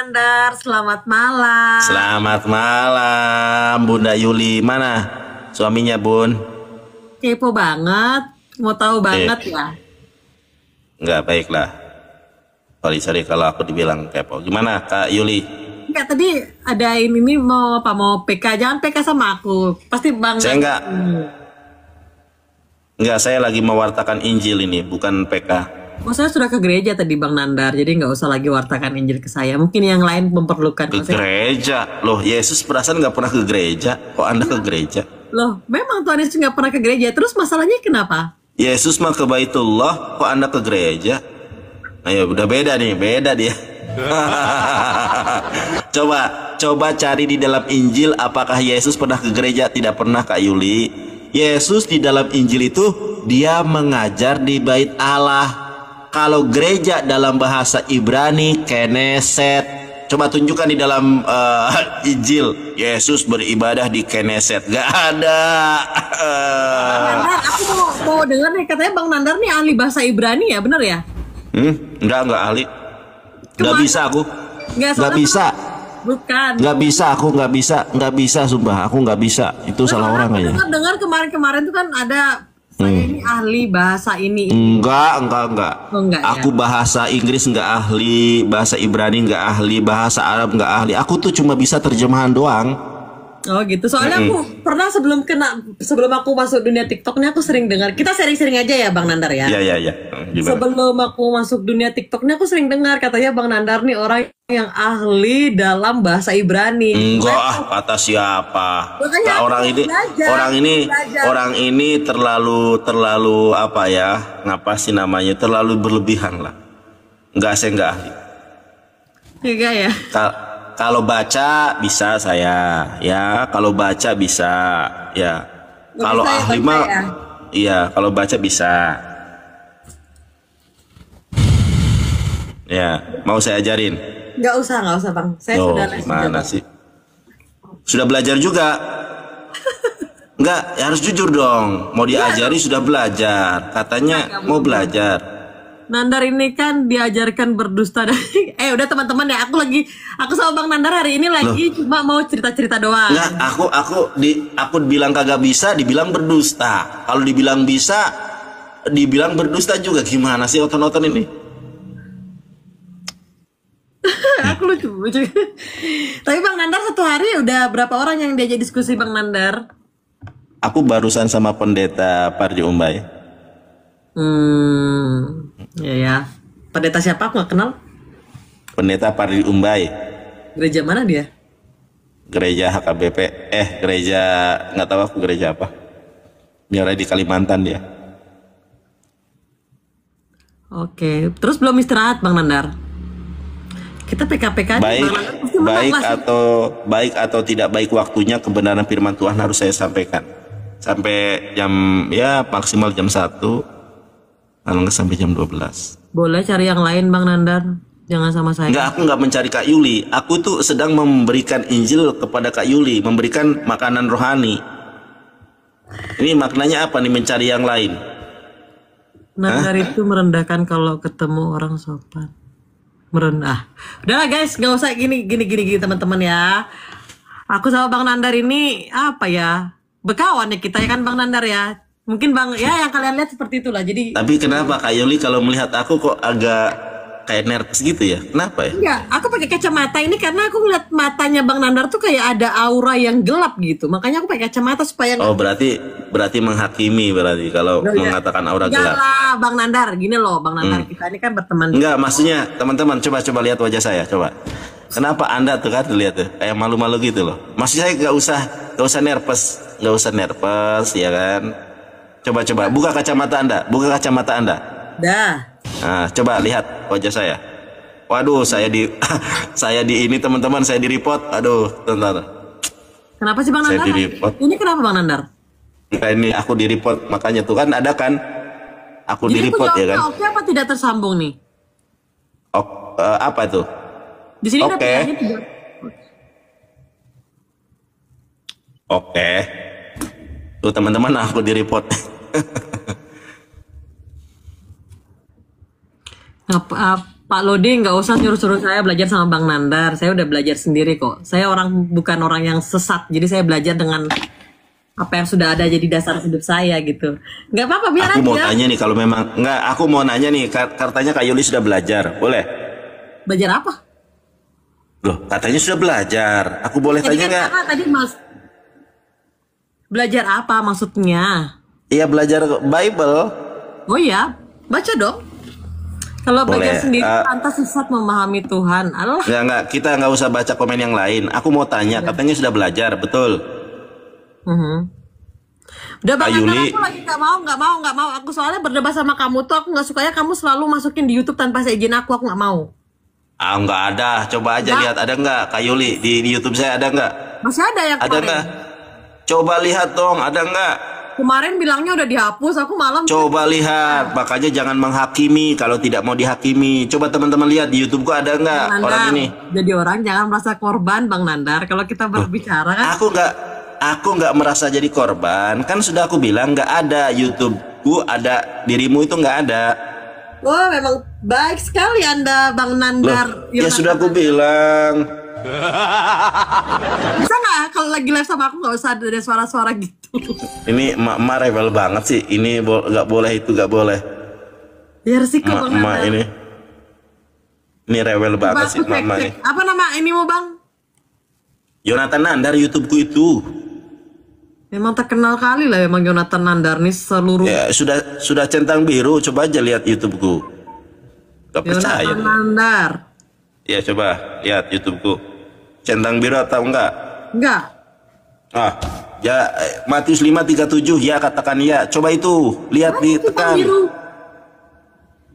Nandar, selamat malam. Selamat malam, Bunda Yuli. Mana suaminya, Bun? Kepo banget, mau tahu banget ya. Enggak, baiklah. Sorry kalau aku dibilang kepo. Gimana, Kak Yuli? Enggak, tadi ada ini mau apa, mau PK. Jangan PK sama aku, pasti Bang. Saya enggak, saya lagi mewartakan Injil ini, bukan PK. Oh, saya sudah ke gereja tadi Bang Nandar, jadi nggak usah lagi wartakan Injil ke saya. Mungkin yang lain memerlukan. Ke gereja? Loh, Yesus perasaan nggak pernah ke gereja. Kok Anda ke gereja? Loh, memang Tuhan Yesus nggak pernah ke gereja. Terus masalahnya kenapa? Yesus mah ke Baitullah, kok Anda ke gereja? Ayo, udah beda nih, beda dia. Coba cari di dalam Injil apakah Yesus pernah ke gereja. Tidak pernah, Kak Yuli. Yesus di dalam Injil itu dia mengajar di Bait Allah. Kalau gereja dalam bahasa Ibrani Keneset. Coba tunjukkan di dalam Injil Yesus beribadah di Keneset. Gak ada. Nandar, aku mau dengar nih, katanya Bang Nandar nih ahli bahasa Ibrani ya, bener ya? Enggak ahli. Gak bisa aku. Gak bisa. Bukan. Gak bisa, sumpah. Aku gak bisa. Itu salah orang aja. Dengar kemarin tuh kan ada saya ini ahli bahasa ini. Enggak. Oh, enggak Aku ya? bahasa Inggris enggak ahli, bahasa Ibrani enggak ahli, bahasa Arab enggak ahli. Aku tuh cuma bisa terjemahan doang. Oh gitu. Soalnya aku pernah sebelum aku masuk dunia TikTok nih, aku sering dengar. Kita sering-sering aja ya Bang Nandar ya. Iya. Gimana? Sebelum aku masuk dunia TikTok nih, aku sering dengar katanya Bang Nandar nih orang yang ahli dalam bahasa Ibrani. Enggak, kata siapa? Makanya Nah, orang ini terlalu apa ya? Ngapa sih namanya? Terlalu berlebihan lah. Enggak, saya enggak ahli. Enggak ya? Kalau baca bisa saya, ya. Kalau baca bisa, ya. Kalau ahli mah, ya? iya. Kalau baca bisa. Ya, mau saya ajarin? Nggak usah Bang. Saya sudah les gimana juga. sih? Sudah belajar juga? Enggak, ya harus jujur dong. Mau diajari sudah belajar. Katanya mau belajar. Nandar ini kan diajarkan berdusta. Udah teman-teman ya, aku sama Bang Nandar hari ini lagi cuma mau cerita-cerita doang. Enggak, aku bilang kagak bisa, dibilang berdusta. Kalau dibilang bisa, dibilang berdusta juga. Gimana sih oton-oton ini? Aku lucu. Tapi Bang Nandar satu hari udah berapa orang yang diajak diskusi Bang Nandar? Aku barusan sama pendeta Pardi Umbai. Ya. Pendeta siapa? Aku nggak kenal. Pendeta Pardi Umbai. Gereja mana dia? Gereja HKBP. Gereja nggak tahu aku gereja apa. Dia di Kalimantan dia. Oke. Terus belum istirahat Bang Nandar? Kita PKPK baik atau tidak baik waktunya kebenaran firman Tuhan harus saya sampaikan sampai jam maksimal jam 1, kalau nggak sampai jam 12. Boleh cari yang lain Bang Nandar, jangan sama saya. Enggak, aku nggak mencari Kak Yuli. Aku tuh sedang memberikan Injil kepada Kak Yuli, memberikan makanan rohani. Ini maknanya apa nih, mencari yang lain? Nandar itu merendahkan kalau ketemu orang sopan. Merendah. Udahlah guys, nggak usah gini teman-teman ya. Aku sama Bang Nandar ini apa ya? Bekawan ya kita ya kan Bang Nandar ya. Mungkin Bang ya yang kalian lihat seperti itulah. Jadi tapi kenapa Kak Yuli kalau melihat aku kok agak kayak nervous gitu ya? Kenapa ya? Enggak, aku pakai kacamata ini karena aku ngeliat matanya Bang Nandar tuh kayak ada aura yang gelap gitu. Makanya aku pakai kacamata supaya berarti menghakimi berarti kalau mengatakan aura gelap. Enggak lah, Bang Nandar, gini loh Bang Nandar, kita ini kan berteman. Enggak, maksudnya teman-teman coba lihat wajah saya, coba. Kenapa Anda tuh kan lihat tuh kayak malu-malu gitu loh. Maksud saya nggak usah nervous, ya kan? Coba buka kacamata Anda. Dah. Nah, coba lihat wajah saya. Waduh, saya di ini teman-teman, saya di report. Aduh, bentar. Kenapa sih Bang Nandar? Ini kenapa Bang Nandar? Ini aku di report, makanya tuh kan ada kan. Aku di report ya kan. Oke apa tidak tersambung nih? Apa tuh? Di sini Oke. Oke. Tuh teman-teman, aku di report. Apa Pak Lodi nggak usah suruh-suruh saya belajar sama Bang Nandar. Saya udah belajar sendiri kok. Saya bukan orang yang sesat. Jadi saya belajar dengan apa yang sudah ada jadi dasar hidup saya gitu. Nggak apa-apa, biar Aku aja. mau tanya nih, kalau memang nggak, aku mau nanya nih, katanya Kak Yuli sudah belajar, boleh? Belajar apa? Loh, katanya sudah belajar. Aku boleh Jadi tanya kan nggak? kakak tadi belajar apa maksudnya? Iya, belajar Bible. Oh ya, baca dong. Kalau Boleh, belajar sendiri pantas sesat memahami Tuhan. Allah. Nggak, kita nggak usah baca komen yang lain. Aku mau tanya, katanya sudah belajar, betul? Udah Bang Kak Nandar, Yuli. aku lagi nggak mau. Aku soalnya berdebat sama kamu tuh, aku nggak sukanya kamu selalu masukin di YouTube tanpa seizin aku nggak mau. Ah, nggak ada. Coba aja lihat, ada nggak Kak Yuli di YouTube saya, ada nggak? Masih ada yang Ada kemarin. nggak? Coba lihat dong, ada nggak? Kemarin bilangnya udah dihapus, aku malam. Coba lihat, makanya jangan menghakimi kalau tidak mau dihakimi. Coba teman-teman lihat di YouTube gua ada nggak Bang orang Nandar, ini? jadi orang jangan merasa korban Bang Nandar. Kalau kita berbicara kan, Aku nggak merasa jadi korban. Kan sudah aku bilang nggak ada YouTubeku, ada dirimu itu nggak ada. wah memang baik sekali Anda Bang Nandar. Ya sudah aku bilang. Bisa nggak kalau lagi live sama aku nggak usah ada suara-suara gitu? Ini emak rebel banget sih. Ini nggak boleh, itu nggak boleh. Biar sih Bang Emak Nandar. ini rebel Coba banget sih aku mama cek. ini. Apa nama ini mau Bang? Jonathan Nandar YouTubeku itu. Memang terkenal kali lah memang Jonathan Nandar nih seluruh. Ya sudah centang biru. Coba aja lihat YouTubeku. Gak percaya. Jonathan Nandar. Ya coba lihat YouTubeku. Centang biru atau enggak? Enggak. Ah, ya Matius 5:37 ya, katakan ya. Coba itu lihat Itu Bang ditekan. biru.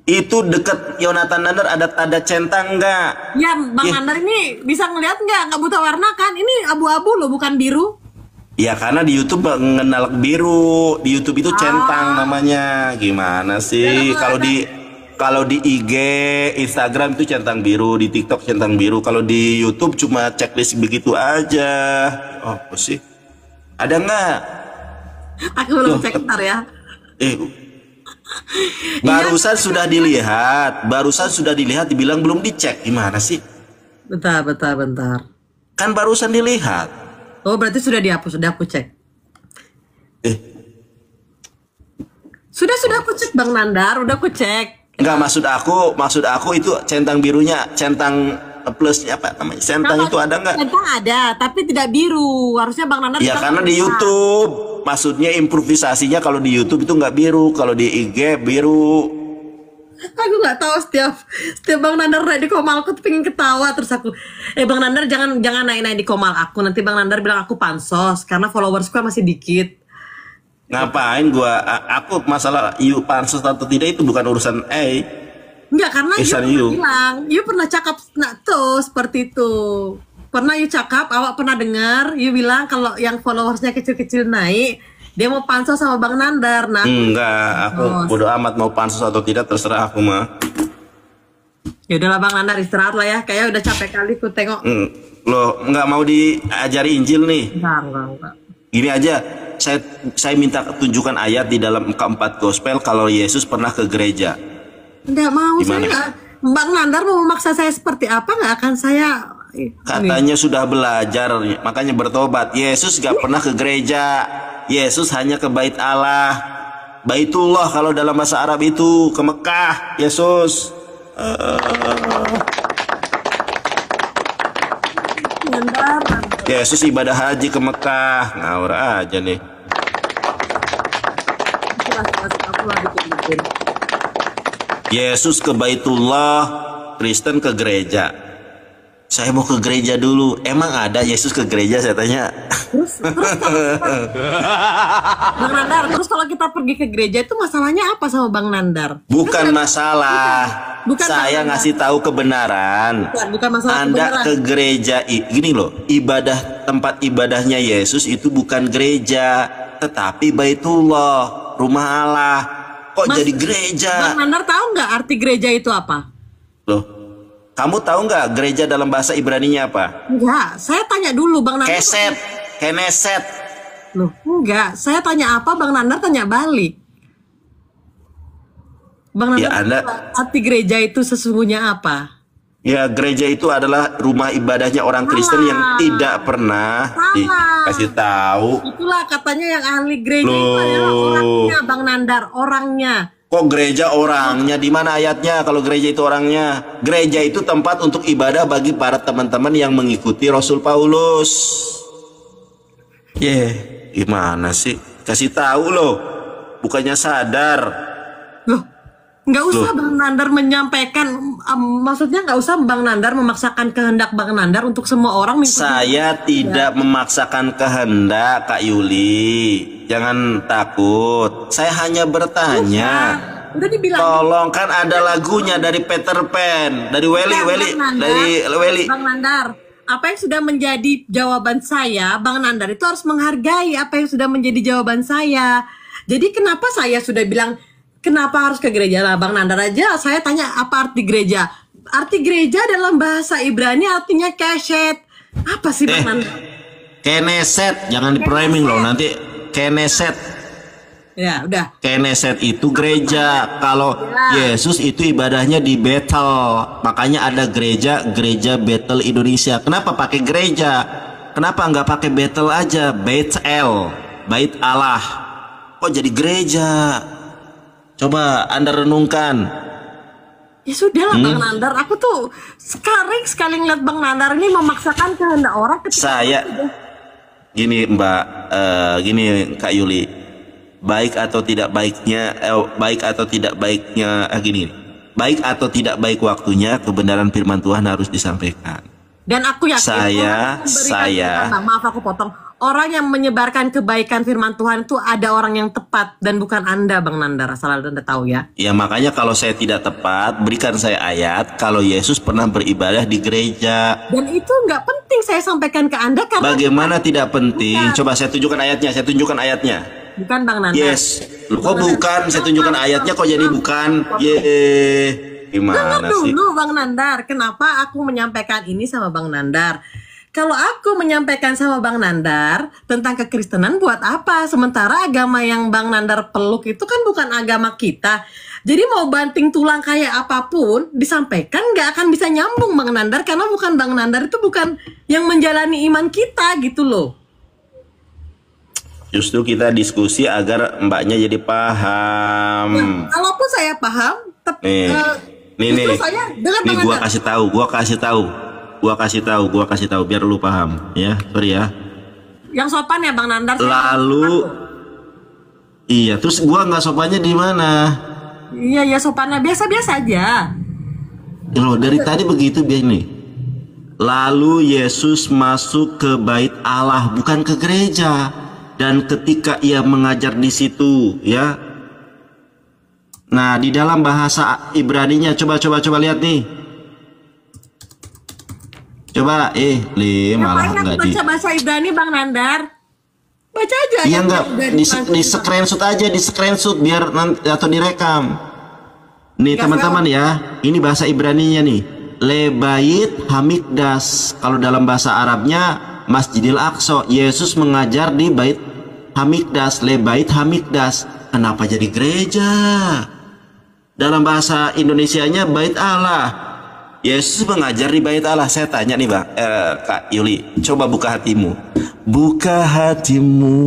Itu dekat Jonathan Nandar ada tanda centang enggak? Ya Bang Ih. Nandar ini bisa ngelihat nggak buta warna kan? Ini abu-abu loh bukan biru. Ya karena di YouTube mengenal biru, di YouTube itu centang namanya. Gimana sih? Kalau di IG, Instagram itu centang biru, di TikTok centang biru. Kalau di YouTube cuma checklist begitu aja. Oh, apa sih? Ada nggak? Aku belum cek ntar ya. Barusan sudah dilihat, dibilang belum dicek. Gimana sih? Bentar. Kan barusan dilihat. Oh berarti sudah dihapus, sudah aku cek. Sudah aku cek Bang Nandar, udah aku cek. Enggak, maksud aku itu centang birunya, centang plusnya apa namanya? Centang itu ada nggak? Centang ada, tapi tidak biru. Harusnya Bang Nandar. Ya karena di YouTube, maksudnya improvisasinya kalau di YouTube itu nggak biru, kalau di IG biru. Aku nggak tahu setiap Bang Nandar naik di komal aku tuh pengen ketawa terus aku Bang Nandar jangan naik di komal aku, nanti Bang Nandar bilang aku pansos karena followersku masih dikit. Ngapain aku masalah pansos atau tidak itu bukan urusan Enggak, karena you bilang you pernah cakap tuh seperti itu. Pernah you cakap, awak pernah dengar you bilang kalau yang followersnya kecil-kecil naik dia mau pansos sama Bang Nandar. Nah, enggak, aku bodo amat mau pansos atau tidak, terserah aku mah. Ya udahlah Bang Nandar, istirahat lah ya. Kayaknya udah capek kali ku tengok. Loh, nggak mau diajari Injil nih? Enggak. Gini aja, saya minta tunjukkan ayat di dalam keempat gospel kalau Yesus pernah ke gereja. Enggak mau. Gimana? Saya Bang Nandar mau memaksa saya seperti apa, nggak akan saya. Katanya sudah belajar, makanya bertobat. Yesus gak pernah ke gereja. Yesus hanya ke bait Allah. Baitullah kalau dalam bahasa Arab itu, ke Mekah. Yesus. Yesus ibadah haji ke Mekah. Ngawur aja nih. Yesus ke Baitullah, Kristen ke gereja. Saya mau ke gereja dulu. Emang ada Yesus ke gereja, saya tanya. Bang Nandar, terus kalau kita pergi ke gereja itu masalahnya apa sama Bang Nandar? Bukan masalah. Bukan saya masalah. ngasih tahu kebenaran. Bukan masalah Anda kebenaran. ke gereja, gini loh, tempat ibadahnya Yesus itu bukan gereja, tetapi Baitullah, rumah Allah. Kok jadi gereja? Bang Nandar tahu nggak arti gereja itu apa? Loh, kamu tahu nggak gereja dalam bahasa Ibraninya apa? Enggak, saya tanya dulu Bang Nandar. Keneset. Loh, enggak. Saya tanya apa, Bang Nandar tanya balik. Bang Ya Nandar, Anda, arti gereja itu sesungguhnya apa? ya gereja itu adalah rumah ibadahnya orang Kristen yang tidak pernah Salah. dikasih tahu. Itulah katanya yang ahli gereja itu adalah Loh, orangnya, Bang Nandar, orangnya. kok gereja orangnya? Di mana ayatnya kalau gereja itu orangnya? Gereja itu tempat untuk ibadah bagi para teman-teman yang mengikuti Rasul Paulus. Gimana sih? Kasih tahu loh, bukannya sadar. Loh, nggak usah Loh. Bang Nandar menyampaikan, maksudnya nggak usah Bang Nandar memaksakan kehendak Bang Nandar untuk semua orang mengikuti. Saya tidak memaksakan kehendak, Kak Yuli. Jangan takut. Saya hanya bertanya. Udah dibilang. Tolong, kan ada lagunya dari Peter Pan, dari Welly, dari Welly. Bang Nandar, apa yang sudah menjadi jawaban saya, Bang Nandar itu harus menghargai apa yang sudah menjadi jawaban saya. Jadi kenapa saya sudah bilang kenapa harus ke gereja lah, Bang Nandar aja saya tanya apa arti gereja. Arti gereja dalam bahasa Ibrani artinya keset. Apa sih Bang Nandar? Keneset, jangan di framing loh nanti. Keneset. Ya udah. Keneset itu gereja. Kalau Yesus itu ibadahnya di Bethel, makanya ada gereja Bethel Indonesia. Kenapa pakai gereja? Kenapa nggak pakai Bethel aja? Bethel, Bait Allah. Kok jadi gereja? Coba Anda renungkan. Ya sudah lah Bang Nandar, aku tuh sekali ngeliat Bang Nandar ini memaksakan kehendak orang ketika Saya gini Mbak, gini Kak Yuli, baik atau tidak baiknya, baik atau tidak baiknya, gini, baik atau tidak baik waktunya kebenaran firman Tuhan harus disampaikan. Dan aku yakin maaf aku potong, orang yang menyebarkan kebaikan firman Tuhan itu ada orang yang tepat dan bukan Anda Bang Nandar, asal Anda tahu ya. Ya makanya kalau saya tidak tepat, berikan saya ayat kalau Yesus pernah beribadah di gereja. Dan itu nggak penting saya sampaikan ke Anda karena Bagaimana tidak penting? Coba saya tunjukkan ayatnya, bukan Bang Nandar. Yes. Loh, kok bukan? Saya tunjukkan ayatnya kok jadi bukan? Gimana sih? Dulu Bang Nandar, kenapa aku menyampaikan ini sama Bang Nandar? Kalau aku menyampaikan sama Bang Nandar tentang kekristenan buat apa? Sementara agama yang Bang Nandar peluk itu kan bukan agama kita. Jadi mau banting tulang kayak apapun disampaikan nggak akan bisa nyambung Bang Nandar, karena bukan Bang Nandar itu bukan yang menjalani iman kita gitu loh. Justru kita diskusi agar mbaknya jadi paham. Nah, kalaupun saya paham, nih, saya dengan nih gua kasih tahu biar lu paham ya. Sorry ya. Yang sopan ya Bang Nandar. Lalu iya, terus gua nggak sopannya di mana? Iya sopannya biasa-biasa aja. Loh, dari tadi begitu biar nih. Lalu Yesus masuk ke bait Allah, bukan ke gereja. Dan ketika ia mengajar di situ, ya. Nah, di dalam bahasa Ibraninya coba lihat nih. Coba malah enggak baca bahasa Ibrani Bang Nandar. Baca aja. Iya enggak, di screenshot biar nanti atau direkam. Nih teman-teman ya, ini bahasa Ibraninya nih. Lebait Hamikdas. Kalau dalam bahasa Arabnya Masjidil Aqsa. Yesus mengajar di Bait Hamikdas, Lebait Hamikdas. Kenapa jadi gereja? Dalam bahasa Indonesianya Bait Allah. Yesus mengajar di Bait Allah. Saya tanya nih Bang, Kak Yuli, coba buka hatimu. Buka hatimu.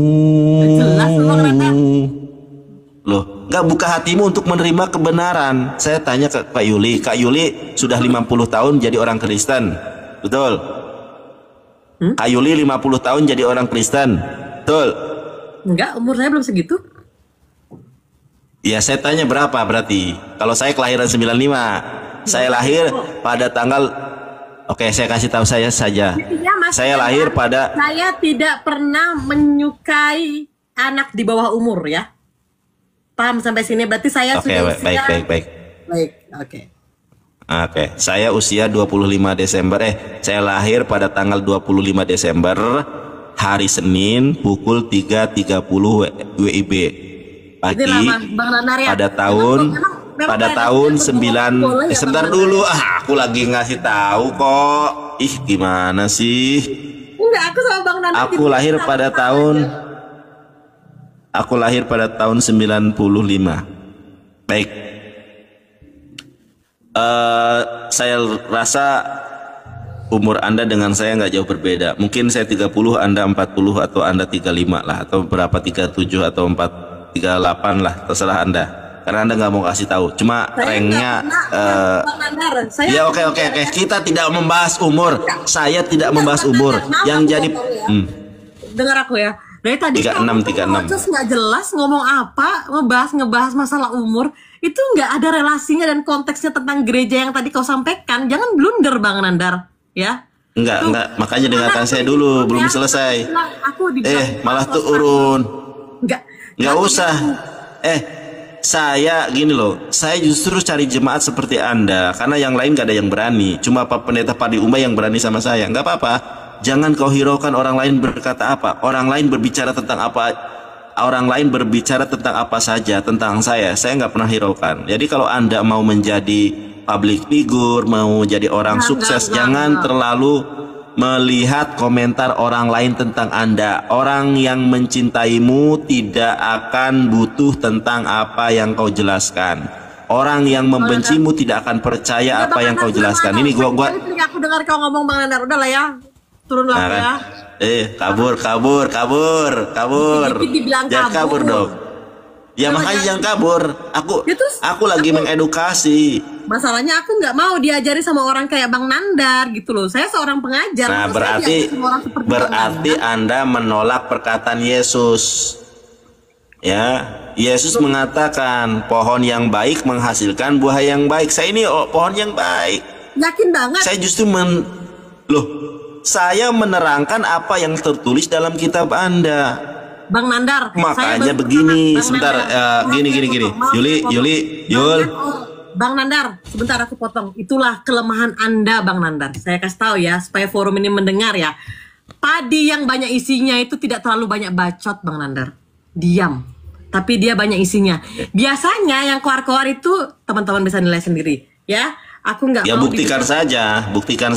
Loh, nggak buka hatimu untuk menerima kebenaran. Saya tanya ke Kak Yuli. Kak Yuli sudah 50 tahun jadi orang Kristen. Betul? Kak Yuli 50 tahun jadi orang Kristen. Betul? Enggak, umur saya belum segitu. Ya, saya tanya berapa berarti? Kalau saya kelahiran 95. Saya lahir pada tanggal, oke, saya kasih tahu saya saja. Saya lahir pada, saya tidak pernah menyukai anak di bawah umur ya. Paham sampai sini? Berarti saya sudah usia... Baik. Oke, saya usia 25 Desember. Saya lahir pada tanggal 25 Desember, hari Senin, pukul 3.30 WIB pagi. Pada tahun 9. Sebentar dulu, aku lagi ngasih tahu kok. Ih, gimana sih? Enggak, aku sama Bang Nandar. Aku lahir pada tahun 95. Baik. Saya rasa umur Anda dengan saya nggak jauh berbeda. Mungkin saya 30, Anda 40, atau Anda 35 lah, atau berapa, 37 atau 38 lah, terserah Anda. Karena Anda nggak mau kasih tahu. Cuma ranknya ya oke. Kita tidak membahas umur. Saya tidak membahas umur. Yang jadi dengar aku ya. Dari tadi 36 nggak jelas ngomong apa, ngebahas masalah umur. Itu nggak ada relasinya dan konteksnya tentang gereja yang tadi kau sampaikan. Jangan blunder Bang Nandar. Ya, enggak, makanya dengarkan saya dulu, belum selesai. Malah tuh urun. Enggak usah. Saya gini loh, saya justru cari jemaat seperti Anda, karena yang lain gak ada yang berani. Cuma Pak Pendeta Padi Umay yang berani sama saya. Enggak apa-apa. Jangan kau hiraukan orang lain berkata apa. Orang lain berbicara tentang apa. Orang lain berbicara tentang apa saja tentang saya nggak pernah hiraukan. Jadi kalau Anda mau menjadi public figure, mau jadi orang sukses, jangan terlalu melihat komentar orang lain tentang Anda. Orang yang mencintaimu tidak akan butuh tentang apa yang kau jelaskan. Orang yang membencimu tidak akan percaya apa yang kau jelaskan. Ini gua aku dengar kau ngomong Bang Nandar, udah lah ya. Turunlah ya. Kabur. Jangan kabur dong. Ya makanya jangan kabur. Aku lagi mengedukasi. Masalahnya aku nggak mau diajari sama orang kayak Bang Nandar gitu loh. Saya seorang pengajar. Nah, berarti Anda menolak perkataan Yesus. Ya, Yesus mengatakan pohon yang baik menghasilkan buah yang baik. Saya ini pohon yang baik. Yakin banget. Saya justru saya menerangkan apa yang tertulis dalam kitab Anda. Bang Nandar, makanya begini, sebentar, gini. Yul. Bang Nandar, sebentar aku potong. Itulah kelemahan Anda, Bang Nandar. Saya kasih tahu ya, supaya forum ini mendengar ya. Padi yang banyak isinya itu tidak terlalu banyak bacot, Bang Nandar. Diam. Tapi dia banyak isinya. Biasanya yang keluar-keluar itu teman-teman bisa nilai sendiri, ya. Aku nggak. Ya buktikan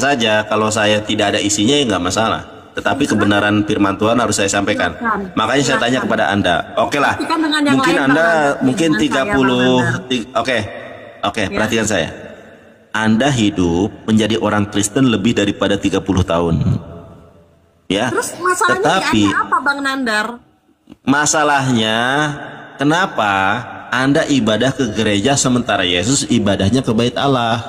saja. Kalau saya tidak ada isinya ya nggak masalah. Tetapi kebenaran firman Tuhan harus saya sampaikan. Makanya saya tanya kepada Anda. Oke lah. Mungkin Anda mungkin 30. Oke, perhatikan saya. Anda hidup menjadi orang Kristen lebih daripada 30 tahun. Ya. Terus masalahnya apa Bang Nandar? Masalahnya kenapa Anda ibadah ke gereja sementara Yesus ibadahnya ke bait Allah?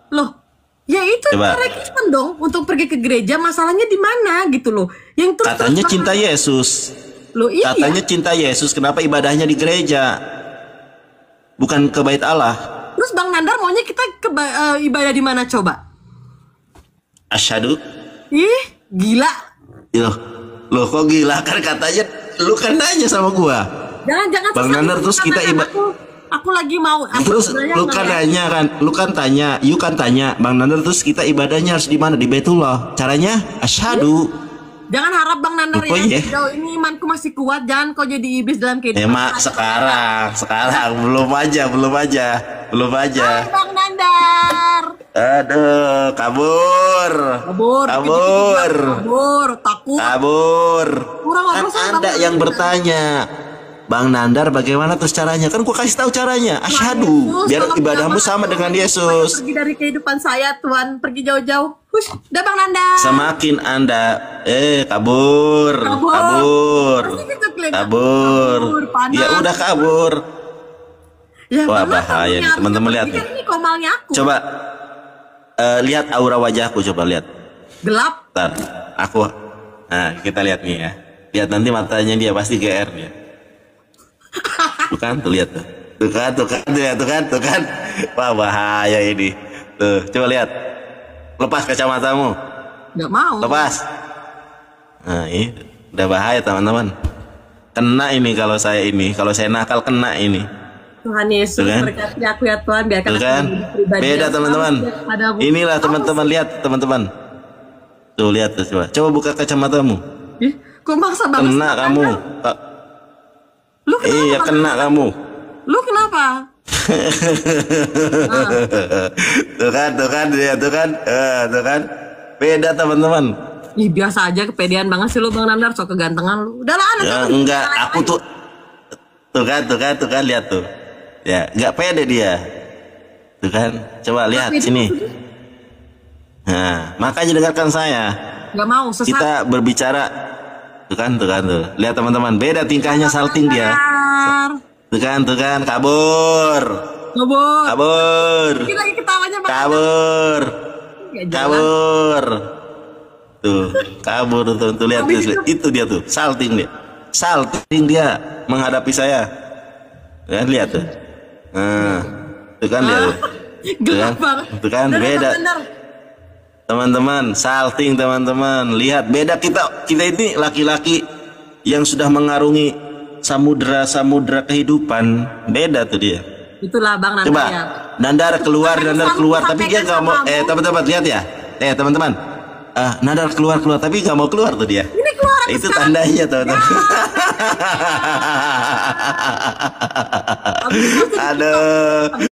Loh, ya itu cara Kristen dong untuk pergi ke gereja. Masalahnya di mana gitu loh? Yang katanya cinta Yesus. Loh, iya. Katanya cinta Yesus, kenapa ibadahnya di gereja? Bukan ke bait Allah. Terus Bang Nandar maunya kita ke ibadah di mana coba? Asyhadu. Ih, gila. Loh kok gila, kan katanya lu kan nanya sama gua. Jangan Bang Nandar, terus kita aku lagi mau. Terus lu kan tanya, Bang Nandar, terus kita ibadahnya harus di mana? Di Baitullah. Caranya asyhadu. Jangan harap Bang Nandar ya. Sejauh ini imanku masih kuat. Jangan kau jadi iblis dalam kehidupan. Sekarang belum aja. Hai Bang Nandar. Aduh, kabur. Takut. Kabur. Kan Anda yang bertanya. Bang Nandar, bagaimana terus caranya? Kan gua kasih tahu caranya. Asyhadu. Biar ibadahmu sama dengan Yesus. Pergi dari kehidupan saya, Tuhan. Pergi jauh-jauh. Hush, udah Bang Nandar. Semakin Anda kabur. Ya udah kabur. Ya, wah, bahaya nih, teman-teman lihat nih. Coba lihat aura wajahku, coba lihat. Gelap. Bentar, nah kita lihat nih ya. Lihat nanti matanya dia pasti GR dia. Tuh kan, tuh lihat tuh. Tuh kan. Wah, bahaya ini. Tuh, coba lihat. Lepas kacamatamu. Nggak mau. Lepas. Nah, ini udah bahaya teman-teman. Kena ini kalau saya nakal kena ini. Tuhan Yesus berkati aku ya Tuhan, biarkan aku pribadi. Beda teman-teman. Inilah teman-teman, lihat teman-teman. Tuh lihat tuh, coba buka kacamatamu. Kok maksa banget? Kena kamu. Lu kenapa? Iya, kena kamu. Lu kenapa? Tuh kan. Beda teman-teman. Ih, biasa aja, kepedean banget sih lu Bang Nandar, sok kegantengan lu. Udah lah, ya, enggak, aku tuh kan, lihat tuh. Ya, enggak pede dia. Tuh kan, coba lihat sini. Nah, makanya dengarkan saya. Nggak mau sesat. Kita berbicara, tuh kan, tuh. Lihat teman-teman, beda tingkahnya salting dia. Tuh kan, kabur. Ini lagi ketawanya Bang. Kabur. Nggak jelas. Kabur tuh lihat itu dia tuh, salting dia menghadapi saya. Kan lihat tuh. Nah, tuh kan lihat tuh. Gelap banget. Tuh kan beda. Teman-teman, salting teman-teman. Lihat beda kita ini laki-laki yang sudah mengarungi samudra kehidupan. Beda tuh dia. Itulah Bang Nandar Coba ya. Nandar keluar tapi dia nggak mau. Teman-teman lihat ya. Teman-teman. Nandar keluar tapi nggak mau keluar tuh dia. Ini keluar Itu tandanya teman-teman. Aduh.